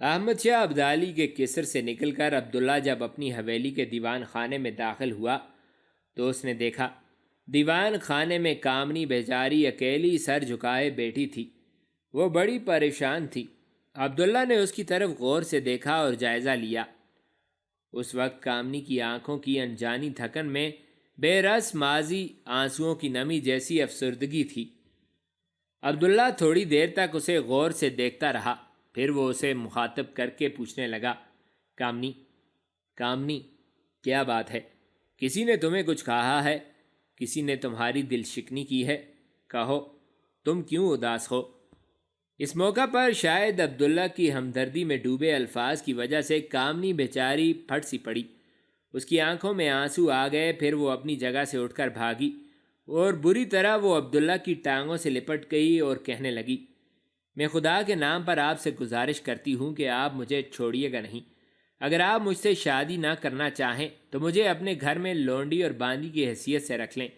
احمد شاہ ابدالی کے قصر سے نکل کر عبداللہ جب اپنی حویلی کے دیوان خانے میں داخل ہوا تو اس نے دیکھا دیوان خانے میں کامنی بیچاری اکیلی سر جھکائے بیٹھی تھی۔ وہ بڑی پریشان تھی۔ عبداللہ نے اس کی طرف غور سے دیکھا اور جائزہ لیا۔ اس وقت کامنی کی آنکھوں کی انجانی تھکن میں بے رس ماضی آنسوؤں کی نمی جیسی افسردگی تھی۔ عبداللہ تھوڑی دیر تک اسے غور سے دیکھتا رہا، پھر وہ اسے مخاطب کر کے پوچھنے لگا، کامنی کامنی کیا بات ہے؟ کسی نے تمہیں کچھ کہا ہے؟ کسی نے تمہاری دل شکنی کی ہے؟ کہو، تم کیوں اداس ہو؟ اس موقع پر شاید عبداللہ کی ہمدردی میں ڈوبے الفاظ کی وجہ سے کامنی بیچاری پھٹ سی پڑی۔ اس کی آنکھوں میں آنسو آ گئے، پھر وہ اپنی جگہ سے اٹھ کر بھاگی اور بری طرح وہ عبداللہ کی ٹانگوں سے لپٹ گئی اور کہنے لگی، میں خدا کے نام پر آپ سے گزارش کرتی ہوں کہ آپ مجھے چھوڑیے گا نہیں۔ اگر آپ مجھ سے شادی نہ کرنا چاہیں تو مجھے اپنے گھر میں لونڈی اور باندی کی حیثیت سے رکھ لیں،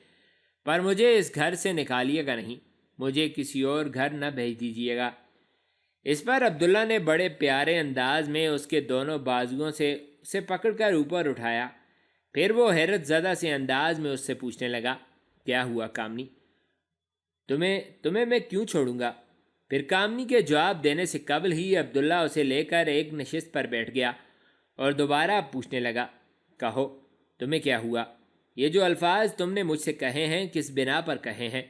پر مجھے اس گھر سے نکالیے گا نہیں، مجھے کسی اور گھر نہ بھیج دیجیے گا۔ اس پر عبداللہ نے بڑے پیارے انداز میں اس کے دونوں بازوؤں سے اسے پکڑ کر اوپر اٹھایا۔ پھر وہ حیرت زدہ سے انداز میں اس سے پوچھنے لگا، کیا ہوا کامنی؟ تمہیں میں کیوں چھوڑوں گا؟ پھر کامنی کے جواب دینے سے قبل ہی عبداللہ اسے لے کر ایک نشست پر بیٹھ گیا اور دوبارہ پوچھنے لگا، کہو، تمہیں کیا ہوا؟ یہ جو الفاظ تم نے مجھ سے کہے ہیں کس بنا پر کہے ہیں؟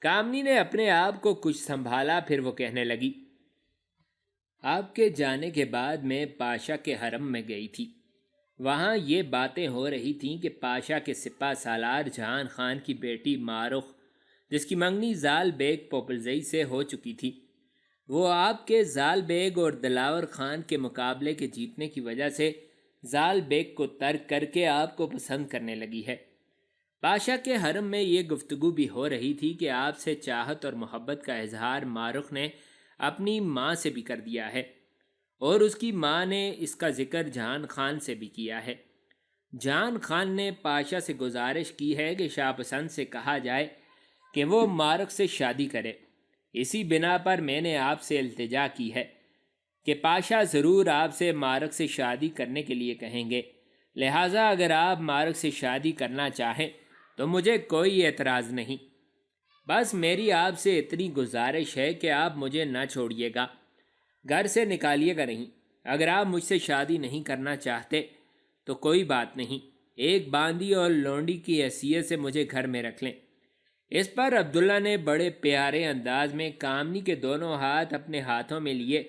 کامنی نے اپنے آپ کو کچھ سنبھالا، پھر وہ کہنے لگی، آپ کے جانے کے بعد میں پاشا کے حرم میں گئی تھی۔ وہاں یہ باتیں ہو رہی تھیں کہ پاشا کے سپہ سالار جہان خان کی بیٹی مارخ، جس کی منگنی زال بیگ پوپلزئی سے ہو چکی تھی، وہ آپ کے زال بیگ اور دلاور خان کے مقابلے کے جیتنے کی وجہ سے زال بیگ کو ترک کر کے آپ کو پسند کرنے لگی ہے۔ پاشا کے حرم میں یہ گفتگو بھی ہو رہی تھی کہ آپ سے چاہت اور محبت کا اظہار مارخ نے اپنی ماں سے بھی کر دیا ہے، اور اس کی ماں نے اس کا ذکر جہان خان سے بھی کیا ہے۔ جہان خان نے پاشا سے گزارش کی ہے کہ شاہ پسند سے کہا جائے کہ وہ مارخ سے شادی کرے۔ اسی بنا پر میں نے آپ سے التجا کی ہے کہ پاشا ضرور آپ سے مارخ سے شادی کرنے کے لیے کہیں گے، لہٰذا اگر آپ مارخ سے شادی کرنا چاہیں تو مجھے کوئی اعتراض نہیں۔ بس میری آپ سے اتنی گزارش ہے کہ آپ مجھے نہ چھوڑیے گا، گھر سے نکالیے گا نہیں۔ اگر آپ مجھ سے شادی نہیں کرنا چاہتے تو کوئی بات نہیں، ایک باندی اور لونڈی کی حیثیت سے مجھے گھر میں رکھ لیں۔ اس پر عبداللہ نے بڑے پیارے انداز میں کامنی کے دونوں ہاتھ اپنے ہاتھوں میں لیے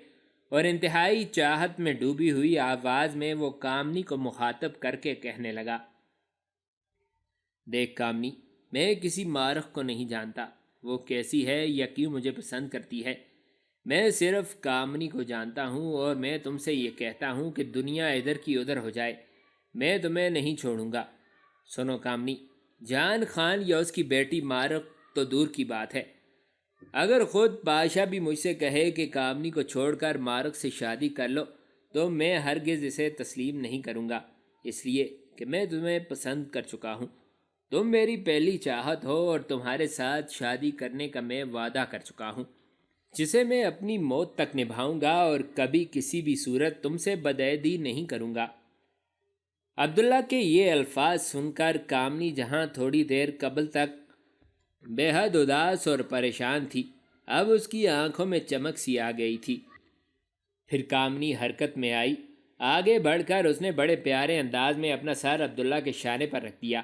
اور انتہائی چاہت میں ڈوبی ہوئی آواز میں وہ کامنی کو مخاطب کر کے کہنے لگا، دیکھ کامنی، میں کسی مارخ کو نہیں جانتا، وہ کیسی ہے یا کیوں مجھے پسند کرتی ہے۔ میں صرف کامنی کو جانتا ہوں، اور میں تم سے یہ کہتا ہوں کہ دنیا ادھر کی ادھر ہو جائے، میں تمہیں نہیں چھوڑوں گا۔ سنو کامنی، جان خان یا اس کی بیٹی مارخ تو دور کی بات ہے، اگر خود پاشا بھی مجھ سے کہے کہ کامنی کو چھوڑ کر مارخ سے شادی کر لو تو میں ہرگز اسے تسلیم نہیں کروں گا، اس لیے کہ میں تمہیں پسند کر چکا ہوں۔ تم میری پہلی چاہت ہو اور تمہارے ساتھ شادی کرنے کا میں وعدہ کر چکا ہوں، جسے میں اپنی موت تک نبھاؤں گا، اور کبھی کسی بھی صورت تم سے بدعہدی نہیں کروں گا۔ عبداللہ کے یہ الفاظ سن کر کامنی جہاں تھوڑی دیر قبل تک بے حد اداس اور پریشان تھی، اب اس کی آنکھوں میں چمک سی آ گئی تھی۔ پھر کامنی حرکت میں آئی، آگے بڑھ کر اس نے بڑے پیارے انداز میں اپنا سر عبداللہ کے شانے پر رکھ دیا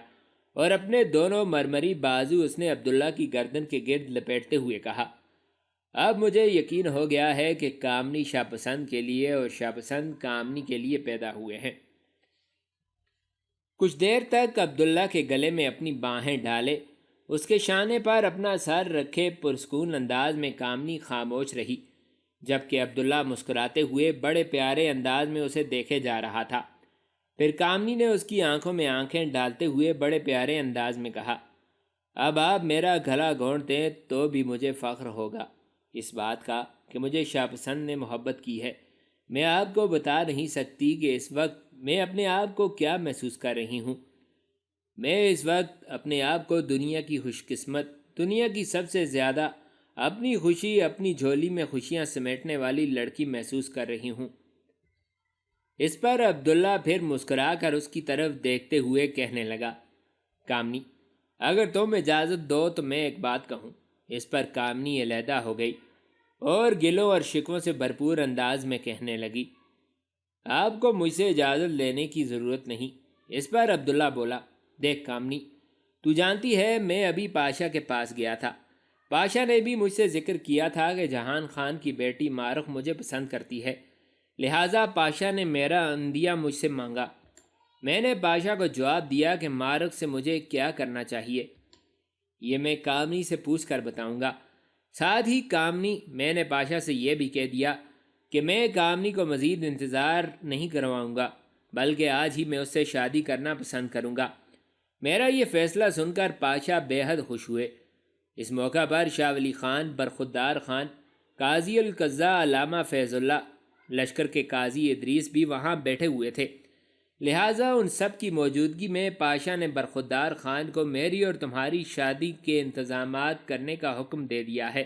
اور اپنے دونوں مرمری بازو اس نے عبداللہ کی گردن کے گرد لپیٹتے ہوئے کہا، اب مجھے یقین ہو گیا ہے کہ کامنی شاہ پسند کے لیے اور شاہ پسند کامنی کے لیے پیدا ہوئے ہیں۔ کچھ دیر تک عبداللہ کے گلے میں اپنی باہیں ڈالے، اس کے شانے پر اپنا سر رکھے پرسکون انداز میں کامنی خاموش رہی، جبکہ عبداللہ مسکراتے ہوئے بڑے پیارے انداز میں اسے دیکھے جا رہا تھا۔ پھر کامنی نے اس کی آنکھوں میں آنکھیں ڈالتے ہوئے بڑے پیارے انداز میں کہا، اب آپ میرا گلا گھونٹ دیں تو بھی مجھے فخر ہوگا اس بات کا کہ مجھے شاہ پسند نے محبت کی ہے۔ میں آپ کو بتا نہیں سکتی کہ اس وقت میں اپنے آپ کو کیا محسوس کر رہی ہوں۔ میں اس وقت اپنے آپ کو دنیا کی خوش قسمت، دنیا کی سب سے زیادہ اپنی خوشی اپنی جھولی میں خوشیاں سمیٹنے والی لڑکی محسوس کر رہی ہوں۔ اس پر عبداللہ پھر مسکرا کر اس کی طرف دیکھتے ہوئے کہنے لگا، کامنی، اگر تم اجازت دو تو میں ایک بات کہوں۔ اس پر کامنی علیحدہ ہو گئی اور گلوں اور شکووں سے بھرپور انداز میں کہنے لگی، آپ کو مجھ سے اجازت لینے کی ضرورت نہیں۔ اس پر عبداللہ بولا، دیکھ کامنی، تو جانتی ہے میں ابھی پاشا کے پاس گیا تھا۔ پاشا نے بھی مجھ سے ذکر کیا تھا کہ جہان خان کی بیٹی مارخ مجھے پسند کرتی ہے، لہٰذا پاشا نے میرا عندیہ مجھ سے مانگا۔ میں نے پاشا کو جواب دیا کہ مارخ سے مجھے کیا کرنا چاہیے یہ میں کامنی سے پوچھ کر بتاؤں گا۔ ساتھ ہی کامنی، میں نے پاشا سے یہ بھی کہہ دیا کہ میں کامنی کو مزید انتظار نہیں کرواؤں گا، بلکہ آج ہی میں اس سے شادی کرنا پسند کروں گا۔ میرا یہ فیصلہ سن کر پاشا بے حد خوش ہوئے۔ اس موقع پر شاہ ولی خان، برخودار خان، قاضی القضاء علامہ فیض اللہ، لشکر کے قاضی ادریس بھی وہاں بیٹھے ہوئے تھے، لہٰذا ان سب کی موجودگی میں پاشا نے برخودار خان کو میری اور تمہاری شادی کے انتظامات کرنے کا حکم دے دیا ہے،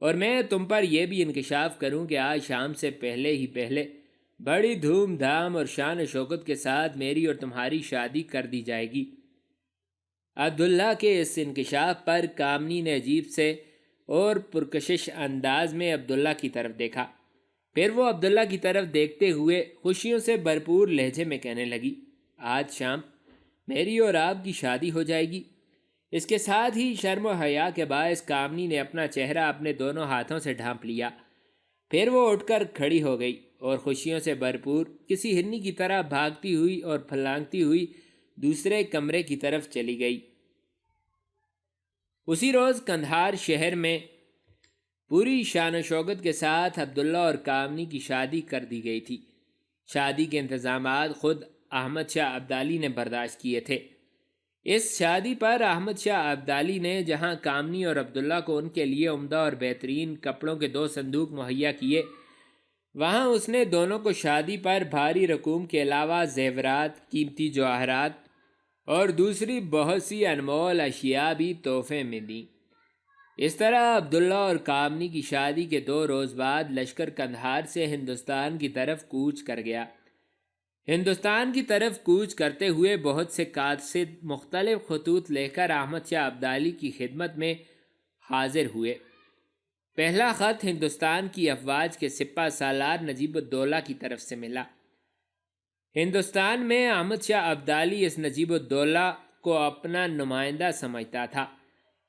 اور میں تم پر یہ بھی انکشاف کروں کہ آج شام سے پہلے ہی پہلے بڑی دھوم دھام اور شان و شوکت کے ساتھ میری اور تمہاری شادی کر دی جائے گی۔ عبداللہ کے اس انکشاف پر کامنی نے عجیب سے اور پرکشش انداز میں عبداللہ کی طرف دیکھا، پھر وہ عبداللہ کی طرف دیکھتے ہوئے خوشیوں سے بھرپور لہجے میں کہنے لگی، آج شام میری اور آپ کی شادی ہو جائے گی۔ اس کے ساتھ ہی شرم و حیا کے باعث کامنی نے اپنا چہرہ اپنے دونوں ہاتھوں سے ڈھانپ لیا، پھر وہ اٹھ کر کھڑی ہو گئی اور خوشیوں سے بھرپور کسی ہرنی کی طرح بھاگتی ہوئی اور پھلانگتی ہوئی دوسرے کمرے کی طرف چلی گئی۔ اسی روز قندھار شہر میں پوری شان و شوکت کے ساتھ عبداللہ اور کامنی کی شادی کر دی گئی تھی۔ شادی کے انتظامات خود احمد شاہ ابدالی نے برداشت کیے تھے۔ اس شادی پر احمد شاہ ابدالی نے جہاں کامنی اور عبداللہ کو ان کے لیے عمدہ اور بہترین کپڑوں کے 2 صندوق مہیا کیے، وہاں اس نے دونوں کو شادی پر بھاری رقوم کے علاوہ زیورات، قیمتی جواہرات اور دوسری بہت سی انمول اشیاء بھی تحفے میں دیں۔ اس طرح عبداللہ اور کامنی کی شادی کے 2 روز بعد لشکر قندھار سے ہندوستان کی طرف کوچ کر گیا۔ ہندوستان کی طرف کوچ کرتے ہوئے بہت سے قاصد مختلف خطوط لے کر احمد شاہ ابدالی کی خدمت میں حاضر ہوئے۔ پہلا خط ہندوستان کی افواج کے سپہ سالار نجیب الدولہ کی طرف سے ملا۔ ہندوستان میں احمد شاہ ابدالی اس نجیب الدولہ کو اپنا نمائندہ سمجھتا تھا۔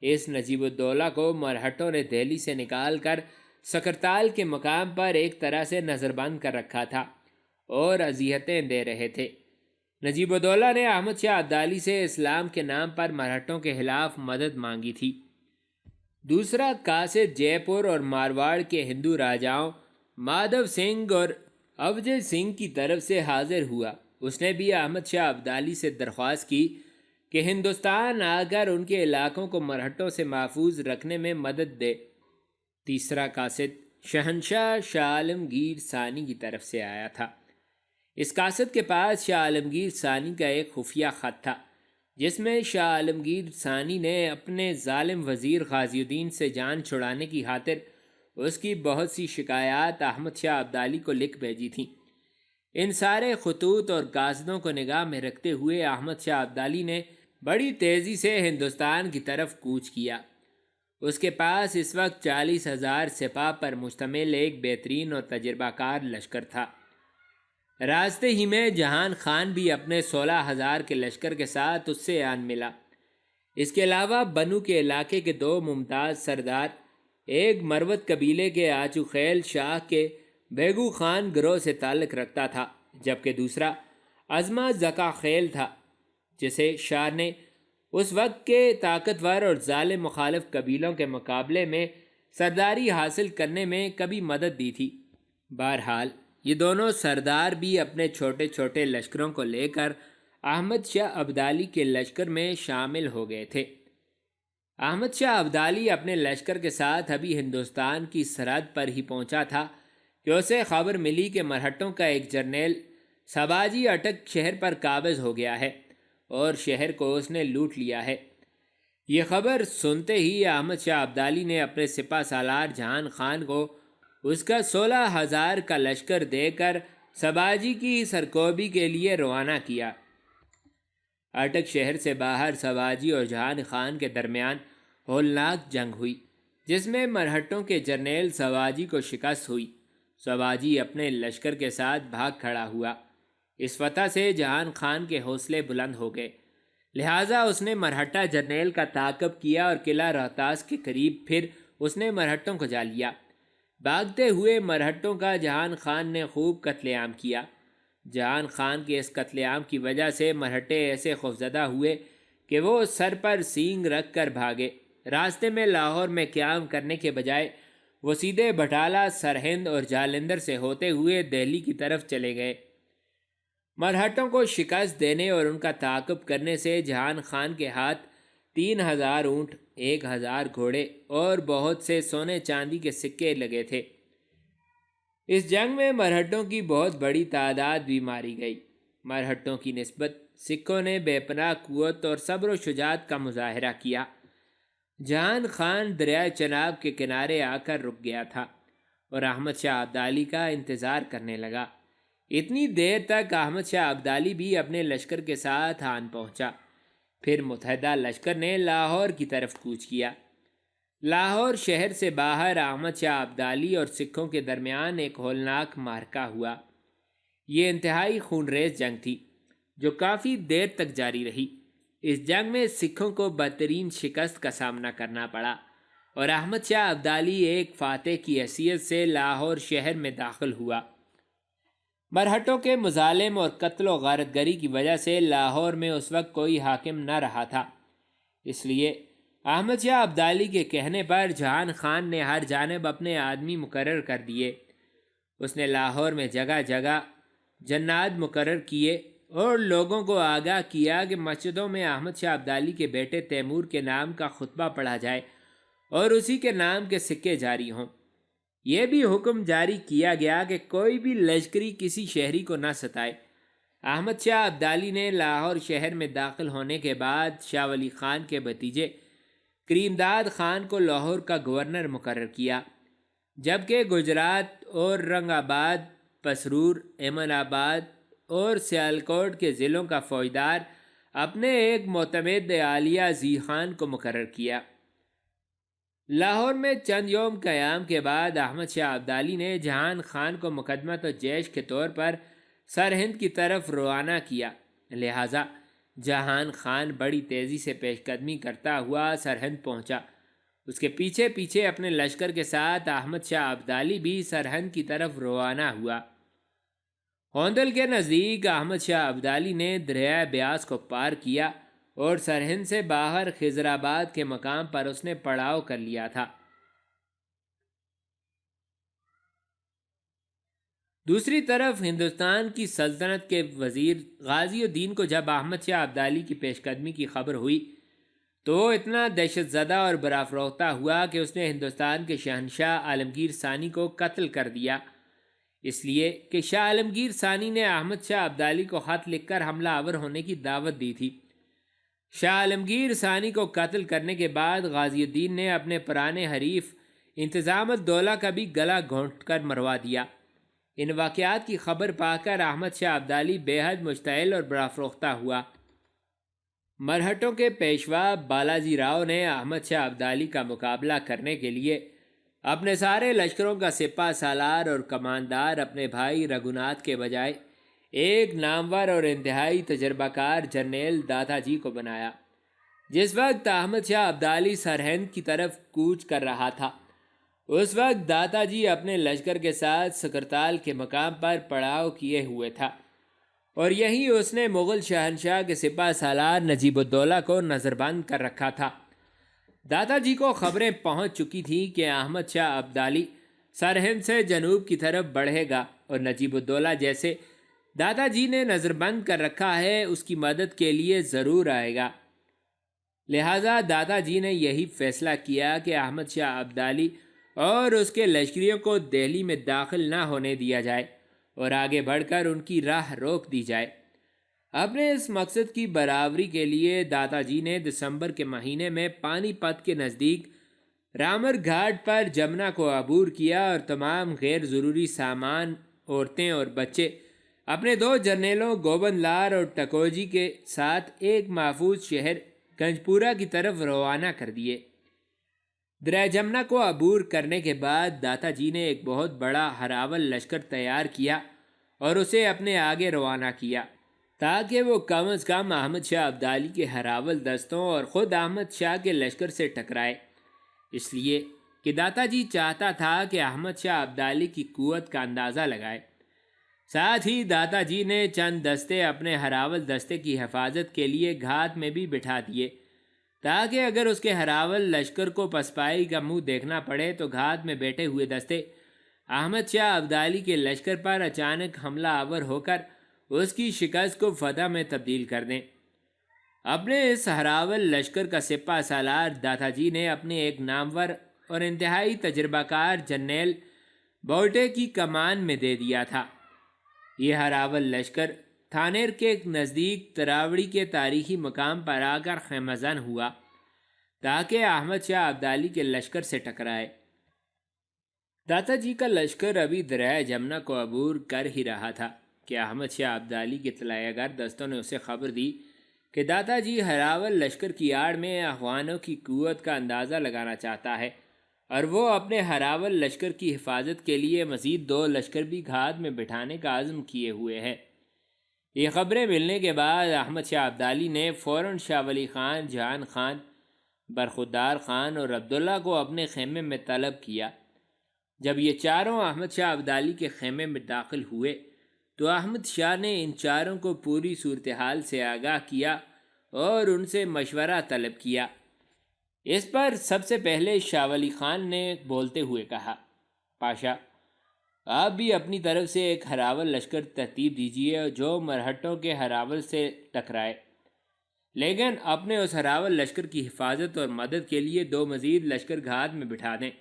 اس نجیب الدولہ کو مرہٹوں نے دہلی سے نکال کر سکرتال کے مقام پر ایک طرح سے نظر بند کر رکھا تھا اور اذیتیں دے رہے تھے۔ نجیب الدولہ نے احمد شاہ ابدالی سے اسلام کے نام پر مرہٹوں کے خلاف مدد مانگی تھی۔ دوسرا قاصد جے پور اور مارواڑ کے ہندو راجاؤں مادھو سنگھ اور اوجے سنگھ کی طرف سے حاضر ہوا۔ اس نے بھی احمد شاہ ابدالی سے درخواست کی کہ ہندوستان آ کر ان کے علاقوں کو مرہٹوں سے محفوظ رکھنے میں مدد دے۔ تیسرا قاصد شہنشاہ شاہ عالمگیر ثانی کی طرف سے آیا تھا۔ اس قاصد کے پاس شاہ عالمگیر ثانی کا ایک خفیہ خط تھا، جس میں شاہ عالمگیر ثانی نے اپنے ظالم وزیر غازی الدین سے جان چھڑانے کی خاطر اس کی بہت سی شکایات احمد شاہ ابدالی کو لکھ بھیجی تھیں۔ ان سارے خطوط اور قاصدوں کو نگاہ میں رکھتے ہوئے احمد شاہ ابدالی نے بڑی تیزی سے ہندوستان کی طرف کوچ کیا۔ اس کے پاس اس وقت 40,000 سپاہ پر مشتمل ایک بہترین اور تجربہ کار لشکر تھا۔ راستے ہی میں جہان خان بھی اپنے 16,000 کے لشکر کے ساتھ اس سے آن ملا۔ اس کے علاوہ بنو کے علاقے کے 2 ممتاز سردار، ایک مروت قبیلے کے آچو خیل شاہ کے بیگو خان گروہ سے تعلق رکھتا تھا، جبکہ دوسرا ازما زکا خیل تھا، جسے شاہ نے اس وقت کے طاقتور اور ظالم مخالف قبیلوں کے مقابلے میں سرداری حاصل کرنے میں کبھی مدد دی تھی۔ بہرحال یہ دونوں سردار بھی اپنے چھوٹے چھوٹے لشکروں کو لے کر احمد شاہ ابدالی کے لشکر میں شامل ہو گئے تھے۔ احمد شاہ ابدالی اپنے لشکر کے ساتھ ابھی ہندوستان کی سرحد پر ہی پہنچا تھا کہ اسے خبر ملی کہ مرہٹوں کا ایک جرنیل سباجی اٹک شہر پر قابض ہو گیا ہے اور شہر کو اس نے لوٹ لیا ہے۔ یہ خبر سنتے ہی احمد شاہ ابدالی نے اپنے سپہ سالار جہان خان کو اس کا 16,000 کا لشکر دے کر سباجی کی سرکوبی کے لیے روانہ کیا۔ اٹک شہر سے باہر سباجی اور جہان خان کے درمیان ہولناک جنگ ہوئی، جس میں مرہٹوں کے جرنیل سباجی کو شکست ہوئی۔ سباجی اپنے لشکر کے ساتھ بھاگ کھڑا ہوا۔ اس فتح سے جہان خان کے حوصلے بلند ہو گئے، لہٰذا اس نے مرہٹہ جرنیل کا تعاقب کیا اور قلعہ روہتاس کے قریب پھر اس نے مرہٹوں کو جا لیا۔ بھاگتے ہوئے مرہٹوں کا جہان خان نے خوب قتل عام کیا۔ جہان خان کے اس قتل عام کی وجہ سے مرہٹے ایسے خوفزدہ ہوئے کہ وہ سر پر سینگ رکھ کر بھاگے۔ راستے میں لاہور میں قیام کرنے کے بجائے وہ سیدھے بٹالہ، سرہند اور جالندھر سے ہوتے ہوئے دہلی کی طرف چلے گئے۔ مرہٹوں کو شکست دینے اور ان کا تعاقب کرنے سے جہان خان کے ہاتھ 3,000 اونٹ، 1,000 گھوڑے اور بہت سے سونے چاندی کے سکے لگے تھے۔ اس جنگ میں مرہٹوں کی بہت بڑی تعداد بھی ماری گئی۔ مرہٹوں کی نسبت سکھوں نے بے پناہ قوت اور صبر و شجاعت کا مظاہرہ کیا۔ جہان خان دریائے چناب کے کنارے آ کر رک گیا تھا اور احمد شاہ ابدالی کا انتظار کرنے لگا۔ اتنی دیر تک احمد شاہ ابدالی بھی اپنے لشکر کے ساتھ آن پہنچا۔ پھر متحدہ لشکر نے لاہور کی طرف کوچ کیا۔ لاہور شہر سے باہر احمد شاہ ابدالی اور سکھوں کے درمیان ایک ہولناک معرکہ ہوا۔ یہ انتہائی خونریز جنگ تھی جو کافی دیر تک جاری رہی۔ اس جنگ میں سکھوں کو بدترین شکست کا سامنا کرنا پڑا اور احمد شاہ ابدالی ایک فاتح کی حیثیت سے لاہور شہر میں داخل ہوا۔ مرہٹوں کے مظالم اور قتل و غارت گری کی وجہ سے لاہور میں اس وقت کوئی حاکم نہ رہا تھا، اس لیے احمد شاہ ابدالی کے کہنے پر جہان خان نے ہر جانب اپنے آدمی مقرر کر دیے۔ اس نے لاہور میں جگہ جگہ جناد مقرر کیے اور لوگوں کو آگاہ کیا کہ مسجدوں میں احمد شاہ ابدالی کے بیٹے تیمور کے نام کا خطبہ پڑھا جائے اور اسی کے نام کے سکے جاری ہوں۔ یہ بھی حکم جاری کیا گیا کہ کوئی بھی لشکری کسی شہری کو نہ ستائے۔ احمد شاہ ابدالی نے لاہور شہر میں داخل ہونے کے بعد شاہ ولی خان کے بھتیجے کریم داد خان کو لاہور کا گورنر مقرر کیا، جبکہ گجرات اور رنگ آباد، پسرور، ایمن آباد اور سیالکوٹ کے ضلعوں کا فوجدار اپنے ایک معتمد عالیہ زی خان کو مقرر کیا۔ لاہور میں چند یوم قیام کے بعد احمد شاہ ابدالی نے جہان خان کو مقدمت و جیش کے طور پر سرہند کی طرف روانہ کیا، لہٰذا جہان خان بڑی تیزی سے پیش قدمی کرتا ہوا سرہند پہنچا۔ اس کے پیچھے پیچھے اپنے لشکر کے ساتھ احمد شاہ ابدالی بھی سرہند کی طرف روانہ ہوا۔ ہوندل کے نزدیک احمد شاہ ابدالی نے دریائے بیاس کو پار کیا اور سرہند سے باہر خضرآباد کے مقام پر اس نے پڑاؤ کر لیا تھا۔ دوسری طرف ہندوستان کی سلطنت کے وزیر غازی الدین کو جب احمد شاہ ابدالی کی پیش قدمی کی خبر ہوئی تو وہ اتنا دہشت زدہ اور برافروختہ ہوا کہ اس نے ہندوستان کے شہنشاہ عالمگیر ثانی کو قتل کر دیا، اس لیے کہ شاہ عالمگیر ثانی نے احمد شاہ ابدالی کو خط لکھ کر حملہ آور ہونے کی دعوت دی تھی۔ شاہ عالمگیر ثانی کو قتل کرنے کے بعد غازی الدین نے اپنے پرانے حریف انتظام الدولہ کا بھی گلا گھونٹ کر مروا دیا۔ ان واقعات کی خبر پا کر احمد شاہ ابدالی بے حد مشتعل اور برافروختہ ہوا۔ مرہٹوں کے پیشوا بالاجی راؤ نے احمد شاہ ابدالی کا مقابلہ کرنے کے لیے اپنے سارے لشکروں کا سپہ سالار اور کماندار اپنے بھائی رگھوناتھ کے بجائے ایک نامور اور انتہائی تجربہ کار جرنیل داتا جی کو بنایا۔ جس وقت احمد شاہ ابدالی سرہند کی طرف کوچ کر رہا تھا، اس وقت داتا جی اپنے لشکر کے ساتھ سکرتال کے مقام پر پڑاؤ کیے ہوئے تھا اور یہیں اس نے مغل شہنشاہ کے سپہ سالار نجیب الدولہ کو نظر بند کر رکھا تھا۔ داتا جی کو خبریں پہنچ چکی تھیں کہ احمد شاہ ابدالی سرہند سے جنوب کی طرف بڑھے گا اور نجیب الدولہ جیسے داتا جی نے نظر بند کر رکھا ہے اس کی مدد کے لیے ضرور آئے گا۔ لہٰذا داتا جی نے یہی فیصلہ کیا کہ احمد شاہ ابدالی اور اس کے لشکریوں کو دہلی میں داخل نہ ہونے دیا جائے اور آگے بڑھ کر ان کی راہ روک دی جائے۔ اپنے اس مقصد کی برابری کے لیے داتا جی نے دسمبر کے مہینے میں پانی پت کے نزدیک رامر گھاٹ پر جمنا کو عبور کیا اور تمام غیر ضروری سامان، عورتیں اور بچے اپنے دو جرنیلوں گوبند لال اور ٹکوجی کے ساتھ ایک محفوظ شہر گنجپورہ کی طرف روانہ کر دیے۔ دریا جمنا کو عبور کرنے کے بعد داتا جی نے ایک بہت بڑا ہراول لشکر تیار کیا اور اسے اپنے آگے روانہ کیا تاکہ وہ کم از کم احمد شاہ ابدالی کے ہراول دستوں اور خود احمد شاہ کے لشکر سے ٹکرائے، اس لیے کہ داتا جی چاہتا تھا کہ احمد شاہ ابدالی کی قوت کا اندازہ لگائے۔ ساتھ ہی داتا جی نے چند دستے اپنے ہراول دستے کی حفاظت کے لیے گھات میں بھی بٹھا دیے تاکہ اگر اس کے ہراول لشکر کو پسپائی کا منہ دیکھنا پڑے تو گھات میں بیٹھے ہوئے دستے احمد شاہ ابدالی کے لشکر پر اچانک حملہ آور ہو کر اس کی شکست کو فتح میں تبدیل کر دیں۔ اپنے اس ہراول لشکر کا سپہ سالار داتا جی نے اپنے ایک نامور اور انتہائی تجربہ کار جرنیل بوٹے کی کمان میں دے دیا تھا۔ یہ ہراول لشکر تھانیر کے نزدیک تراوڑی کے تاریخی مقام پر آ کر خیمہ زن ہوا تاکہ احمد شاہ ابدالی کے لشکر سے ٹکرائے۔ داتا جی کا لشکر ابھی دریا جمنا کو عبور کر ہی رہا تھا کہ احمد شاہ ابدالی کے طلایہ گر دستوں نے اسے خبر دی کہ داتا جی ہراول لشکر کی آڑ میں افغانوں کی قوت کا اندازہ لگانا چاہتا ہے اور وہ اپنے ہراول لشکر کی حفاظت کے لیے مزید 2 لشکر بھی گھات میں بٹھانے کا عزم کیے ہوئے ہے۔ یہ خبریں ملنے کے بعد احمد شاہ ابدالی نے فوراً شاہ ولی خان، جہان خان، برخودار خان اور عبداللہ کو اپنے خیمے میں طلب کیا۔ جب یہ چاروں احمد شاہ ابدالی کے خیمے میں داخل ہوئے تو احمد شاہ نے ان چاروں کو پوری صورتحال سے آگاہ کیا اور ان سے مشورہ طلب کیا۔ اس پر سب سے پہلے شاہ ولی خان نے بولتے ہوئے کہا، پاشا، آپ بھی اپنی طرف سے ایک ہراول لشکر ترتیب دیجیے جو مرہٹوں کے ہراول سے ٹکرائے، لیکن اپنے اس ہراول لشکر کی حفاظت اور مدد کے لیے 2 مزید لشکر گھات میں بٹھا دیں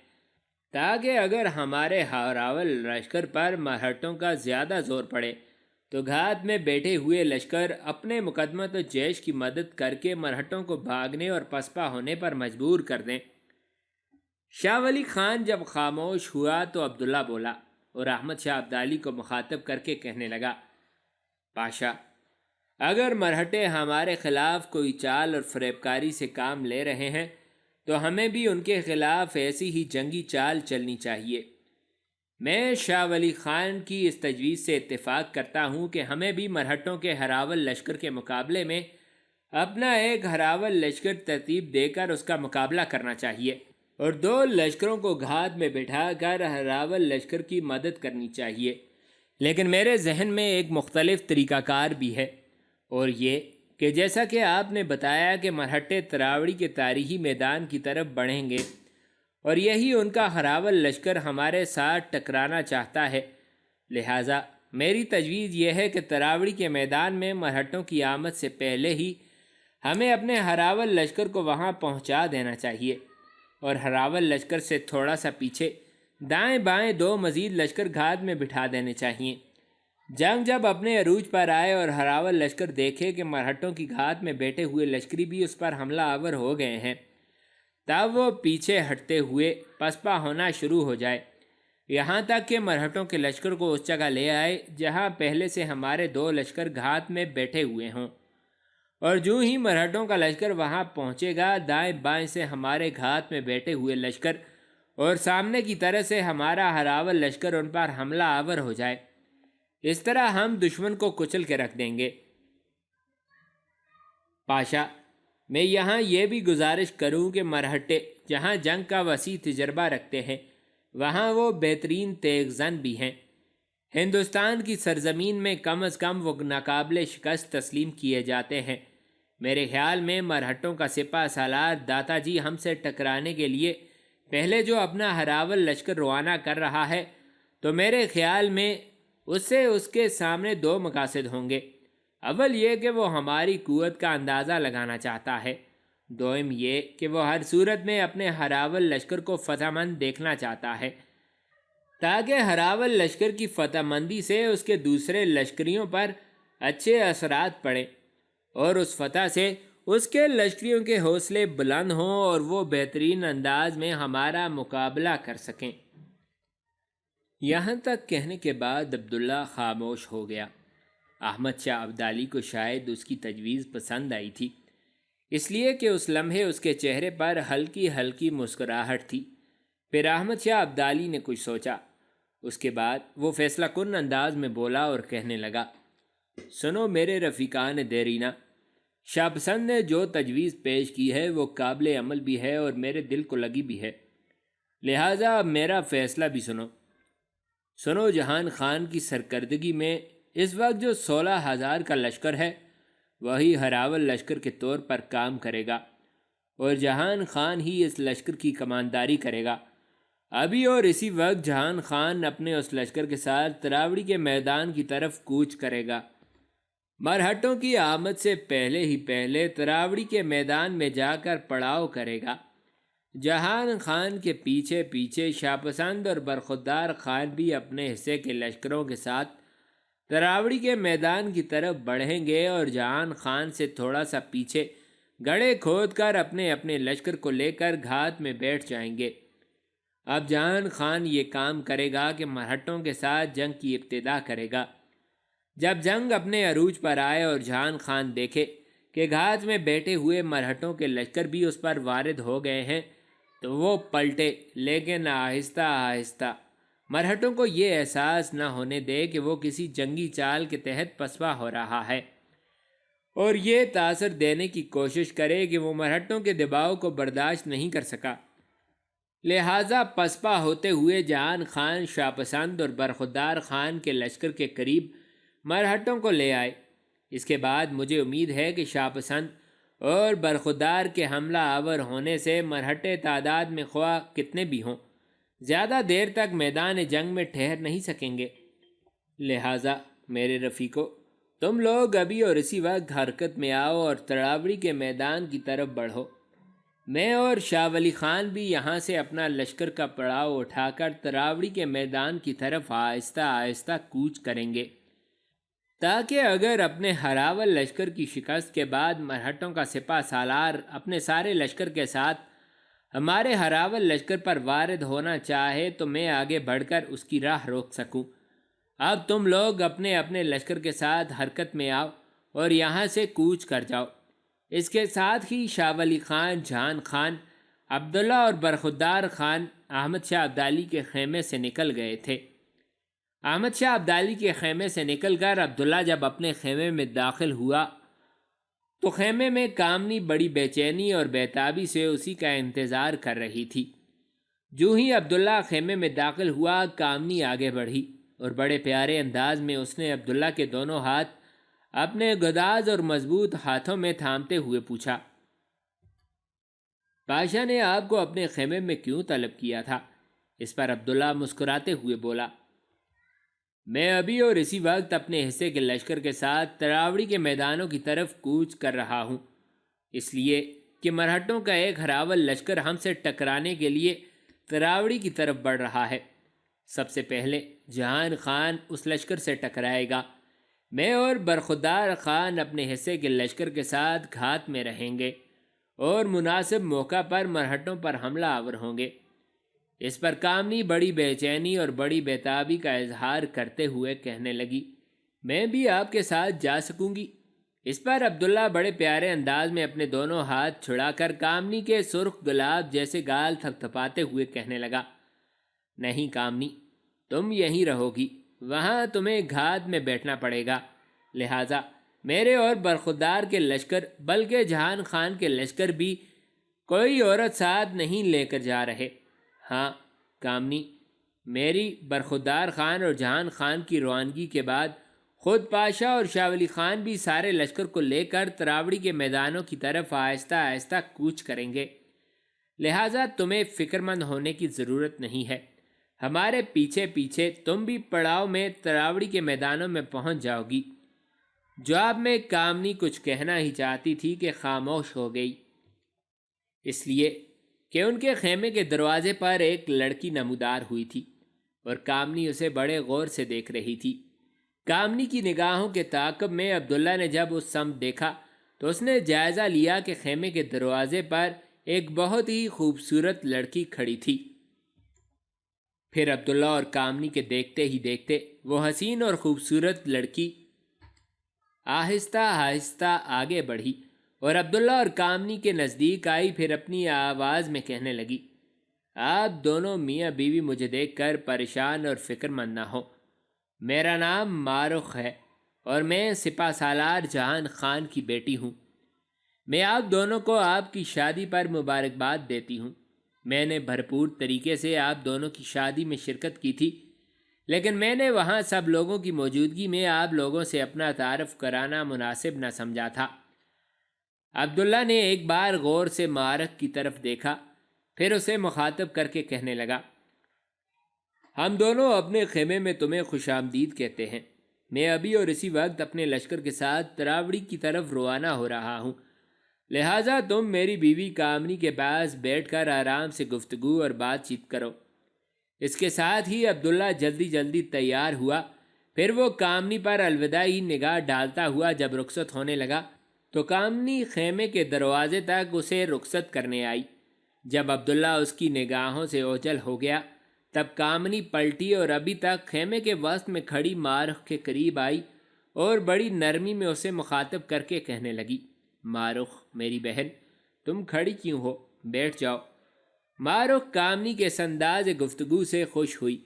تاکہ اگر ہمارے ہراول لشکر پر مرہٹوں کا زیادہ زور پڑے تو گھات میں بیٹھے ہوئے لشکر اپنے مقدمت و جیش کی مدد کر کے مرہٹوں کو بھاگنے اور پسپا ہونے پر مجبور کر دیں۔ شاہ ولی خان جب خاموش ہوا تو عبداللہ بولا اور احمد شاہ ابدالی کو مخاطب کر کے کہنے لگا، پاشا، اگر مرہٹے ہمارے خلاف کوئی چال اور فریب کاری سے کام لے رہے ہیں تو ہمیں بھی ان کے خلاف ایسی ہی جنگی چال چلنی چاہیے۔ میں شاہ ولی خان کی اس تجویز سے اتفاق کرتا ہوں کہ ہمیں بھی مرہٹوں کے ہراول لشکر کے مقابلے میں اپنا ایک ہراول لشکر ترتیب دے کر اس کا مقابلہ کرنا چاہیے اور 2 لشکروں کو گھات میں بٹھا کر ہراول لشکر کی مدد کرنی چاہیے۔ لیکن میرے ذہن میں ایک مختلف طریقہ کار بھی ہے، اور یہ کہ جیسا کہ آپ نے بتایا کہ مرہٹے تراوڑی کے تاریخی میدان کی طرف بڑھیں گے اور یہی ان کا ہراول لشکر ہمارے ساتھ ٹکرانا چاہتا ہے، لہٰذا میری تجویز یہ ہے کہ تراوڑی کے میدان میں مرہٹوں کی آمد سے پہلے ہی ہمیں اپنے ہراول لشکر کو وہاں پہنچا دینا چاہیے اور ہراول لشکر سے تھوڑا سا پیچھے دائیں بائیں 2 مزید لشکر گھات میں بٹھا دینے چاہیے۔ جنگ جب اپنے عروج پر آئے اور ہراول لشکر دیکھے کہ مرہٹوں کی گھات میں بیٹھے ہوئے لشکری بھی اس پر حملہ آور ہو گئے ہیں، تب وہ پیچھے ہٹتے ہوئے پسپا ہونا شروع ہو جائے، یہاں تک کہ مرہٹوں کے لشکر کو اس جگہ لے آئے جہاں پہلے سے ہمارے 2 لشکر گھات میں بیٹھے ہوئے ہوں، اور جو ہی مرہٹوں کا لشکر وہاں پہنچے گا، دائیں بائیں سے ہمارے گھات میں بیٹھے ہوئے لشکر اور سامنے کی طرف سے ہمارا ہراول لشکر ان پر حملہ آور ہو جائے۔ اس طرح ہم دشمن کو کچل کے رکھ دیں گے۔ پاشا، میں یہاں یہ بھی گزارش کروں کہ مرہٹے جہاں جنگ کا وسیع تجربہ رکھتے ہیں وہاں وہ بہترین تیغ زن بھی ہیں۔ ہندوستان کی سرزمین میں کم از کم وہ ناقابل شکست تسلیم کیے جاتے ہیں۔ میرے خیال میں مرہٹوں کا سپہ سالار داتا جی ہم سے ٹکرانے کے لیے پہلے جو اپنا ہراول لشکر روانہ کر رہا ہے تو میرے خیال میں اس سے اس کے سامنے 2 مقاصد ہوں گے۔ اول یہ کہ وہ ہماری قوت کا اندازہ لگانا چاہتا ہے، دوم یہ کہ وہ ہر صورت میں اپنے ہراول لشکر کو فتح مند دیکھنا چاہتا ہے تاکہ ہراول لشکر کی فتح مندی سے اس کے دوسرے لشکریوں پر اچھے اثرات پڑیں اور اس فتح سے اس کے لشکریوں کے حوصلے بلند ہوں اور وہ بہترین انداز میں ہمارا مقابلہ کر سکیں۔ یہاں تک کہنے کے بعد عبداللہ خاموش ہو گیا۔ احمد شاہ ابدالی کو شاید اس کی تجویز پسند آئی تھی، اس لیے کہ اس لمحے اس کے چہرے پر ہلکی ہلکی مسکراہٹ تھی۔ پھر احمد شاہ ابدالی نے کچھ سوچا، اس کے بعد وہ فیصلہ کن انداز میں بولا اور کہنے لگا، سنو میرے رفیقان دیرینہ، شاہ پسند نے جو تجویز پیش کی ہے وہ قابل عمل بھی ہے اور میرے دل کو لگی بھی ہے، لہٰذا اب میرا فیصلہ بھی سنو جہان خان کی سرکردگی میں اس وقت جو 16,000 کا لشکر ہے وہی ہراول لشکر کے طور پر کام کرے گا اور جہان خان ہی اس لشکر کی کمانداری کرے گا۔ ابھی اور اسی وقت جہان خان اپنے اس لشکر کے ساتھ تراوڑی کے میدان کی طرف کوچ کرے گا۔ مرہٹوں کی آمد سے پہلے ہی پہلے تراوڑی کے میدان میں جا کر پڑاؤ کرے گا۔ جہان خان کے پیچھے پیچھے شاہ پسند اور برخودار خان بھی اپنے حصے کے لشکروں کے ساتھ تراوڑی کے میدان کی طرف بڑھیں گے اور جہان خان سے تھوڑا سا پیچھے گڑھے کھود کر اپنے اپنے لشکر کو لے کر گھات میں بیٹھ جائیں گے۔ اب جہان خان یہ کام کرے گا کہ مرہٹوں کے ساتھ جنگ کی ابتدا کرے گا۔ جب جنگ اپنے عروج پر آئے اور جہان خان دیکھے کہ گھات میں بیٹھے ہوئے مرہٹوں کے لشکر بھی اس پر وارد ہو گئے ہیں تو وہ پلٹے، لیکن آہستہ آہستہ، مرہٹوں کو یہ احساس نہ ہونے دے کہ وہ کسی جنگی چال کے تحت پسپا ہو رہا ہے، اور یہ تاثر دینے کی کوشش کرے کہ وہ مرہٹوں کے دباؤ کو برداشت نہیں کر سکا۔ لہٰذا پسپا ہوتے ہوئے جہان خان شاہ پسند اور برخودار خان کے لشکر کے قریب مرہٹوں کو لے آئے۔ اس کے بعد مجھے امید ہے کہ شاہ پسند اور برخودار کے حملہ آور ہونے سے مرہٹے تعداد میں خواہ کتنے بھی ہوں زیادہ دیر تک میدان جنگ میں ٹھہر نہیں سکیں گے۔ لہٰذا میرے رفیقو، تم لوگ ابھی اور اسی وقت حرکت میں آؤ اور تراوڑی کے میدان کی طرف بڑھو۔ میں اور شاہ ولی خان بھی یہاں سے اپنا لشکر کا پڑاؤ اٹھا کر تراوڑی کے میدان کی طرف آہستہ آہستہ کوچ کریں گے، تاکہ اگر اپنے ہراول لشکر کی شکست کے بعد مرہٹوں کا سپہ سالار اپنے سارے لشکر کے ساتھ ہمارے ہراول لشکر پر وارد ہونا چاہے تو میں آگے بڑھ کر اس کی راہ روک سکوں۔ اب تم لوگ اپنے اپنے لشکر کے ساتھ حرکت میں آؤ اور یہاں سے کوچ کر جاؤ۔ اس کے ساتھ ہی شاہ ولی خان، جہان خان، عبداللہ اور برخودار خان احمد شاہ ابدالی کے خیمے سے نکل گئے تھے۔ احمد شاہ ابدالی کے خیمے سے نکل کر عبداللہ جب اپنے خیمے میں داخل ہوا تو خیمے میں کامنی بڑی بے چینی اور بیتابی سے اسی کا انتظار کر رہی تھی۔ جو ہی عبداللہ خیمے میں داخل ہوا، کامنی آگے بڑھی اور بڑے پیارے انداز میں اس نے عبداللہ کے دونوں ہاتھ اپنے گداز اور مضبوط ہاتھوں میں تھامتے ہوئے پوچھا، پاشا نے آپ کو اپنے خیمے میں کیوں طلب کیا تھا؟ اس پر عبداللہ مسکراتے ہوئے بولا، میں ابھی اور اسی وقت اپنے حصے کے لشکر کے ساتھ تراوڑی کے میدانوں کی طرف کوچ کر رہا ہوں، اس لیے کہ مرہٹوں کا ایک ہراول لشکر ہم سے ٹکرانے کے لیے تراوڑی کی طرف بڑھ رہا ہے۔ سب سے پہلے جہان خان اس لشکر سے ٹکرائے گا، میں اور برخودار خان اپنے حصے کے لشکر کے ساتھ گھات میں رہیں گے اور مناسب موقع پر مرہٹوں پر حملہ آور ہوں گے۔ اس پر کامنی بڑی بے چینی اور بڑی بیتابی کا اظہار کرتے ہوئے کہنے لگی، میں بھی آپ کے ساتھ جا سکوں گی؟ اس پر عبداللہ بڑے پیارے انداز میں اپنے دونوں ہاتھ چھڑا کر کامنی کے سرخ گلاب جیسے گال تھپتھپاتے ہوئے کہنے لگا، نہیں کامنی، تم یہیں رہو گی، وہاں تمہیں گھات میں بیٹھنا پڑے گا۔ لہٰذا میرے اور برخودار کے لشکر بلکہ جہان خان کے لشکر بھی کوئی عورت ساتھ نہیں لے کر جا رہے۔ ہاں کامنی، میری، برخودار خان اور جہان خان کی روانگی کے بعد خود پاشا اور شاہ ولی خان بھی سارے لشکر کو لے کر تراوڑی کے میدانوں کی طرف آہستہ آہستہ کوچ کریں گے، لہٰذا تمہیں فکر مند ہونے کی ضرورت نہیں ہے۔ ہمارے پیچھے پیچھے تم بھی پڑاؤ میں تراوڑی کے میدانوں میں پہنچ جاؤ گی۔ جواب میں کامنی کچھ کہنا ہی چاہتی تھی کہ خاموش ہو گئی، اس لیے کہ ان کے خیمے کے دروازے پر ایک لڑکی نمودار ہوئی تھی اور کامنی اسے بڑے غور سے دیکھ رہی تھی۔ کامنی کی نگاہوں کے تعاقب میں عبداللہ نے جب اس سمت دیکھا تو اس نے جائزہ لیا کہ خیمے کے دروازے پر ایک بہت ہی خوبصورت لڑکی کھڑی تھی۔ پھر عبداللہ اور کامنی کے دیکھتے ہی دیکھتے وہ حسین اور خوبصورت لڑکی آہستہ آہستہ آگے بڑھی اور عبداللہ اور کامنی کے نزدیک آئی، پھر اپنی آواز میں کہنے لگی، آپ دونوں میاں بیوی مجھے دیکھ کر پریشان اور فکر مند نہ ہو۔ میرا نام مارخ ہے اور میں سپہ سالار جہان خان کی بیٹی ہوں۔ میں آپ دونوں کو آپ کی شادی پر مبارکباد دیتی ہوں۔ میں نے بھرپور طریقے سے آپ دونوں کی شادی میں شرکت کی تھی، لیکن میں نے وہاں سب لوگوں کی موجودگی میں آپ لوگوں سے اپنا تعارف کرانا مناسب نہ سمجھا تھا۔ عبداللہ نے ایک بار غور سے مارخ کی طرف دیکھا، پھر اسے مخاطب کر کے کہنے لگا، ہم دونوں اپنے خیمے میں تمہیں خوش آمدید کہتے ہیں۔ میں ابھی اور اسی وقت اپنے لشکر کے ساتھ تراوڑی کی طرف روانہ ہو رہا ہوں، لہٰذا تم میری بیوی کامنی کے پاس بیٹھ کر آرام سے گفتگو اور بات چیت کرو۔ اس کے ساتھ ہی عبداللہ جلدی جلدی تیار ہوا، پھر وہ کامنی پر الوداعی نگاہ ڈالتا ہوا جب رخصت ہونے لگا تو کامنی خیمے کے دروازے تک اسے رخصت کرنے آئی۔ جب عبداللہ اس کی نگاہوں سے اوجھل ہو گیا تب کامنی پلٹی اور ابھی تک خیمے کے وسط میں کھڑی مارخ کے قریب آئی اور بڑی نرمی میں اسے مخاطب کر کے کہنے لگی، مارخ میری بہن، تم کھڑی کیوں ہو؟ بیٹھ جاؤ۔ مارخ کامنی کے اس انداز گفتگو سے خوش ہوئی،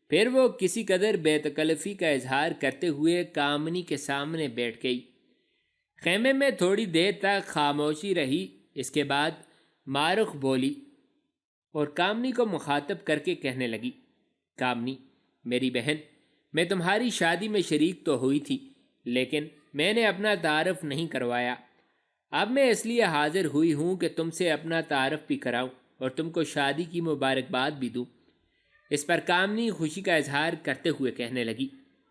پھر وہ کسی قدر بے تکلفی کا اظہار کرتے ہوئے کامنی کے سامنے بیٹھ گئی۔ خیمے میں تھوڑی دیر تک خاموشی رہی، اس کے بعد مارخ بولی اور کامنی کو مخاطب کر کے کہنے لگی، کامنی میری بہن، میں تمہاری شادی میں شریک تو ہوئی تھی، لیکن میں نے اپنا تعارف نہیں کروایا۔ اب میں اس لیے حاضر ہوئی ہوں کہ تم سے اپنا تعارف بھی کراؤں اور تم کو شادی کی مبارکباد بھی دوں۔ اس پر کامنی خوشی کا اظہار کرتے ہوئے کہنے لگی،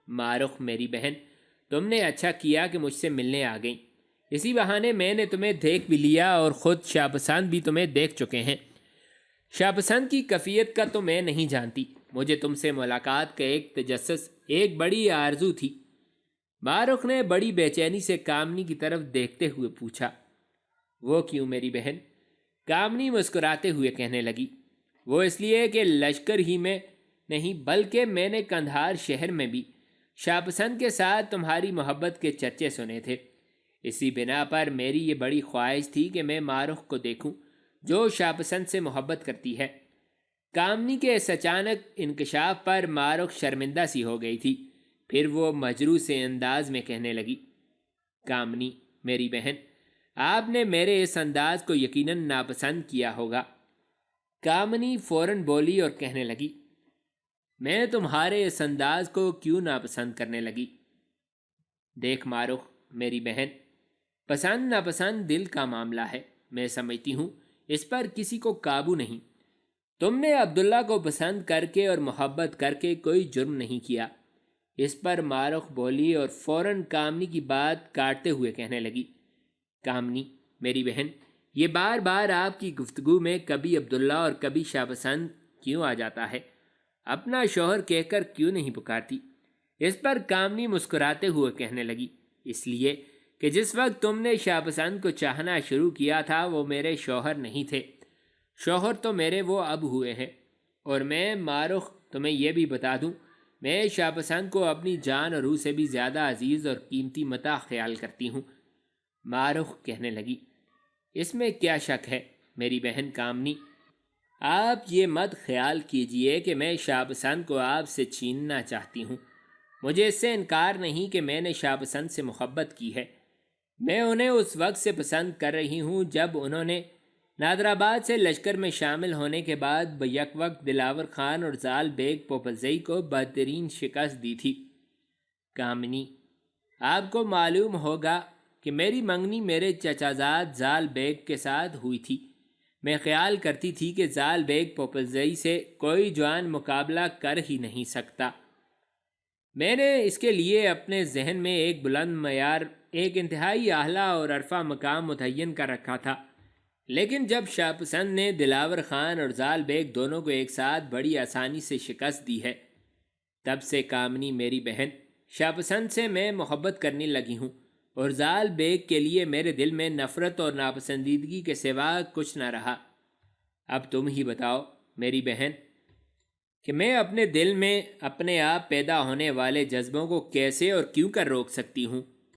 مارخ میری بہن، تم نے اچھا کیا کہ مجھ سے ملنے آ گئیں۔ اسی بہانے میں نے تمہیں دیکھ بھی لیا اور خود شاپسند بھی تمہیں دیکھ چکے ہیں۔ شاپسند کی کیفیت کا تو میں نہیں جانتی، مجھے تم سے ملاقات کا ایک تجسس، ایک بڑی آرزو تھی۔ مارخ نے بڑی بے چینی سے کامنی کی طرف دیکھتے ہوئے پوچھا، وہ کیوں میری بہن؟ کامنی مسکراتے ہوئے کہنے لگی، وہ اس لیے کہ لشکر ہی میں نہیں بلکہ میں نے کندھار شہر میں بھی شاپسند کے ساتھ تمہاری محبت کے چرچے سنے تھے۔ اسی بنا پر میری یہ بڑی خواہش تھی کہ میں مارخ کو دیکھوں جو شاپسند سے محبت کرتی ہے۔ کامنی کے اس اچانک انکشاف پر مارخ شرمندہ سی ہو گئی تھی، پھر وہ مجروح سے انداز میں کہنے لگی، کامنی میری بہن، آپ نے میرے اس انداز کو یقیناً ناپسند کیا ہوگا۔ کامنی فوراً بولی اور کہنے لگی، میں تمہارے اس انداز کو کیوں ناپسند کرنے لگی؟ دیکھ مارخ میری بہن، پسند ناپسند دل کا معاملہ ہے، میں سمجھتی ہوں اس پر کسی کو قابو نہیں۔ تم نے عبداللہ کو پسند کر کے اور محبت کر کے کوئی جرم نہیں کیا۔ اس پر مارخ بولی اور فوراً کامنی کی بات کاٹتے ہوئے کہنے لگی، کامنی میری بہن، یہ بار بار آپ کی گفتگو میں کبھی عبداللہ اور کبھی شاپسند کیوں آ جاتا ہے؟ اپنا شوہر کہہ کر کیوں نہیں پکارتی؟ اس پر کامنی مسکراتے ہوئے کہنے لگی، اس لیے کہ جس وقت تم نے شاپسند کو چاہنا شروع کیا تھا وہ میرے شوہر نہیں تھے، شوہر تو میرے وہ اب ہوئے ہیں۔ اور میں مارخ تمہیں یہ بھی بتا دوں، میں شاپسند کو اپنی جان اور روح سے بھی زیادہ عزیز اور قیمتی متاع خیال کرتی ہوں۔ مارخ کہنے لگی، اس میں کیا شک ہے میری بہن کامنی؟ آپ یہ مت خیال کیجئے کہ میں شاپسند کو آپ سے چھیننا چاہتی ہوں۔ مجھے اس سے انکار نہیں کہ میں نے شاپسند سے محبت کی ہے۔ میں انہیں اس وقت سے پسند کر رہی ہوں جب انہوں نے نادرآباد سے لشکر میں شامل ہونے کے بعد بیک وقت دلاور خان اور زال بیگ پوپلزئی کو بدترین شکست دی تھی۔ کامنی، آپ کو معلوم ہوگا کہ میری منگنی میرے چچا زاد زال بیگ کے ساتھ ہوئی تھی۔ میں خیال کرتی تھی کہ زال بیگ پوپلزئی سے کوئی جوان مقابلہ کر ہی نہیں سکتا۔ میں نے اس کے لیے اپنے ذہن میں ایک بلند معیار، ایک انتہائی اعلیٰ اور عرفہ مقام متعین کر رکھا تھا، لیکن جب شاپسند نے دلاور خان اور زال بیگ دونوں کو ایک ساتھ بڑی آسانی سے شکست دی ہے، تب سے کامنی میری بہن شاپسند سے میں محبت کرنے لگی ہوں، اور زال بیگ کے لیے میرے دل میں نفرت اور ناپسندیدگی کے سوا کچھ نہ رہا۔ اب تم ہی بتاؤ میری بہن کہ میں اپنے دل میں اپنے آپ پیدا ہونے والے جذبوں کو کیسے اور کیوں کر روک سکتی ہوں؟